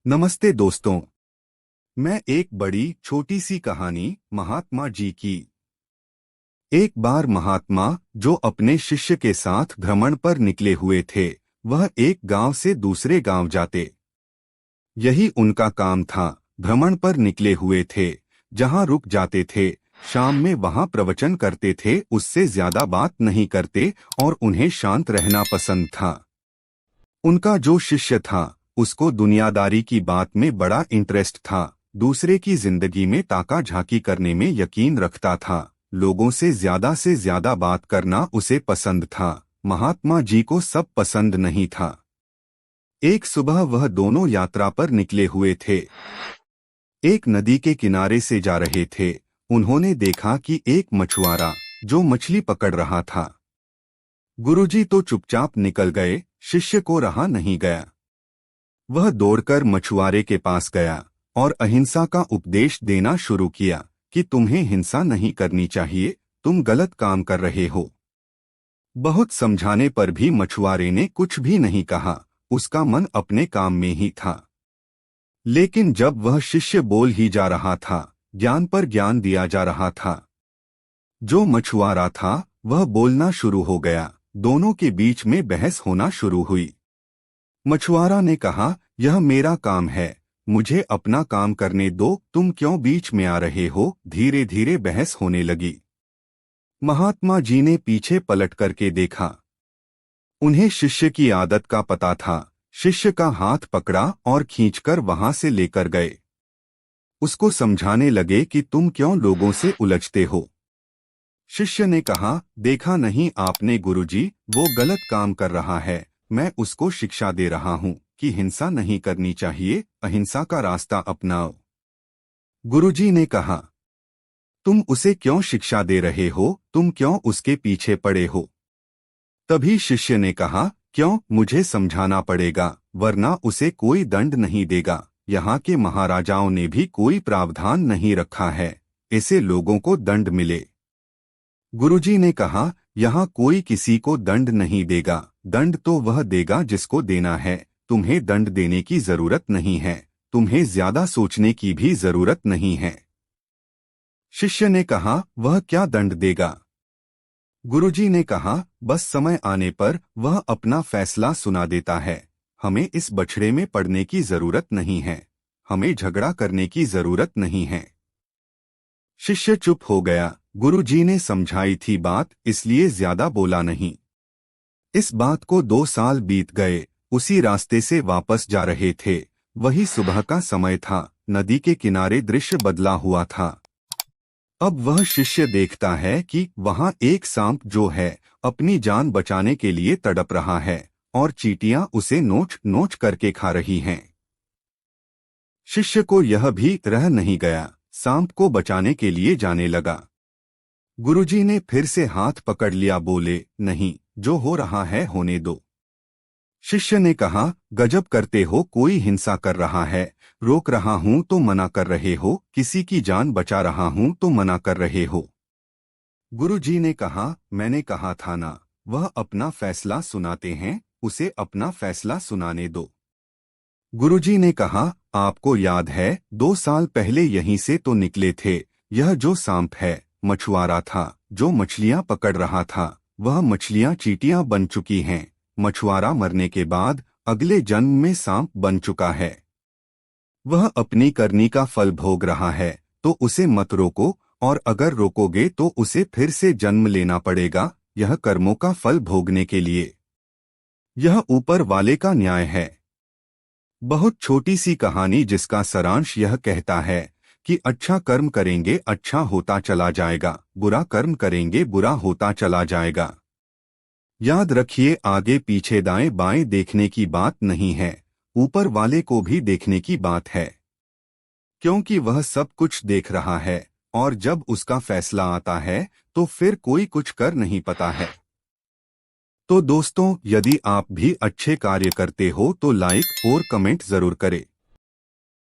नमस्ते दोस्तों। मैं एक बड़ी छोटी सी कहानी महात्मा जी की। एक बार महात्मा जो अपने शिष्य के साथ भ्रमण पर निकले हुए थे, वह एक गांव से दूसरे गांव जाते। यही उनका काम था। भ्रमण पर निकले हुए थे, जहां रुक जाते थे, शाम में वहां प्रवचन करते थे, उससे ज्यादा बात नहीं करते और उन्हें शांत रहना पसंद था। उनका जो शिष्य था, उसको दुनियादारी की बात में बड़ा इंटरेस्ट था। दूसरे की जिंदगी में ताका झाकी करने में यकीन रखता था। लोगों से ज्यादा बात करना उसे पसंद था। महात्मा जी को सब पसंद नहीं था। एक सुबह वह दोनों यात्रा पर निकले हुए थे। एक नदी के किनारे से जा रहे थे। उन्होंने देखा कि एक मछुआरा जो मछली पकड़ रहा था। गुरुजी तो चुपचाप निकल गए, शिष्य को रहा नहीं गया। वह दौड़कर मछुआरे के पास गया और अहिंसा का उपदेश देना शुरू किया कि तुम्हें हिंसा नहीं करनी चाहिए, तुम गलत काम कर रहे हो। बहुत समझाने पर भी मछुआरे ने कुछ भी नहीं कहा। उसका मन अपने काम में ही था। लेकिन जब वह शिष्य बोल ही जा रहा था, ज्ञान पर ज्ञान दिया जा रहा था। जो मछुआरा था वह बोलना शुरू हो गया। दोनों के बीच में बहस होना शुरू हुई। मछुआरा ने कहा, यह मेरा काम है, मुझे अपना काम करने दो, तुम क्यों बीच में आ रहे हो। धीरे धीरे बहस होने लगी। महात्मा जी ने पीछे पलट करके देखा। उन्हें शिष्य की आदत का पता था। शिष्य का हाथ पकड़ा और खींचकर वहां से लेकर गए। उसको समझाने लगे कि तुम क्यों लोगों से उलझते हो। शिष्य ने कहा, देखा नहीं आपने गुरुजी, वो गलत काम कर रहा है, मैं उसको शिक्षा दे रहा हूँ कि हिंसा नहीं करनी चाहिए, अहिंसा का रास्ता अपनाओ। गुरुजी ने कहा, तुम उसे क्यों शिक्षा दे रहे हो, तुम क्यों उसके पीछे पड़े हो। तभी शिष्य ने कहा, क्यों, मुझे समझाना पड़ेगा, वरना उसे कोई दंड नहीं देगा। यहाँ के महाराजाओं ने भी कोई प्रावधान नहीं रखा है, ऐसे लोगों को दंड मिले। गुरुजी ने कहा, यहाँ कोई किसी को दंड नहीं देगा, दंड तो वह देगा जिसको देना है, तुम्हें दंड देने की जरूरत नहीं है, तुम्हें ज्यादा सोचने की भी जरूरत नहीं है। शिष्य ने कहा, वह क्या दंड देगा। गुरुजी ने कहा, बस समय आने पर वह अपना फैसला सुना देता है। हमें इस बछड़े में पड़ने की जरूरत नहीं है, हमें झगड़ा करने की जरूरत नहीं है। शिष्य चुप हो गया। गुरुजी ने समझाई थी बात, इसलिए ज्यादा बोला नहीं। इस बात को 2 साल बीत गए। उसी रास्ते से वापस जा रहे थे। वही सुबह का समय था। नदी के किनारे दृश्य बदला हुआ था। अब वह शिष्य देखता है कि वहां एक सांप जो है, अपनी जान बचाने के लिए तड़प रहा है और चींटियां उसे नोच नोच करके खा रही हैं। शिष्य को यह भी रह नहीं गया, सांप को बचाने के लिए जाने लगा। गुरुजी ने फिर से हाथ पकड़ लिया, बोले, नहीं, जो हो रहा है होने दो। शिष्य ने कहा, गजब करते हो, कोई हिंसा कर रहा है, रोक रहा हूं तो मना कर रहे हो, किसी की जान बचा रहा हूं तो मना कर रहे हो। गुरुजी ने कहा, मैंने कहा था ना, वह अपना फैसला सुनाते हैं, उसे अपना फैसला सुनाने दो। गुरुजी ने कहा, आपको याद है 2 साल पहले यहीं से तो निकले थे। यह जो सांप है, मछुआरा था, जो मछलियां पकड़ रहा था, वह मछलियां चींटियां बन चुकी हैं। मछुआरा मरने के बाद अगले जन्म में सांप बन चुका है। वह अपनी करनी का फल भोग रहा है, तो उसे मत रोको, और अगर रोकोगे तो उसे फिर से जन्म लेना पड़ेगा, यह कर्मों का फल भोगने के लिए। यह ऊपर वाले का न्याय है। बहुत छोटी सी कहानी जिसका सारांश यह कहता है कि अच्छा कर्म करेंगे अच्छा होता चला जाएगा, बुरा कर्म करेंगे बुरा होता चला जाएगा। याद रखिए, आगे पीछे दाएं बाएं देखने की बात नहीं है, ऊपर वाले को भी देखने की बात है, क्योंकि वह सब कुछ देख रहा है और जब उसका फैसला आता है तो फिर कोई कुछ कर नहीं पाता है। तो दोस्तों, यदि आप भी अच्छे कार्य करते हो तो लाइक और कमेंट जरूर करें।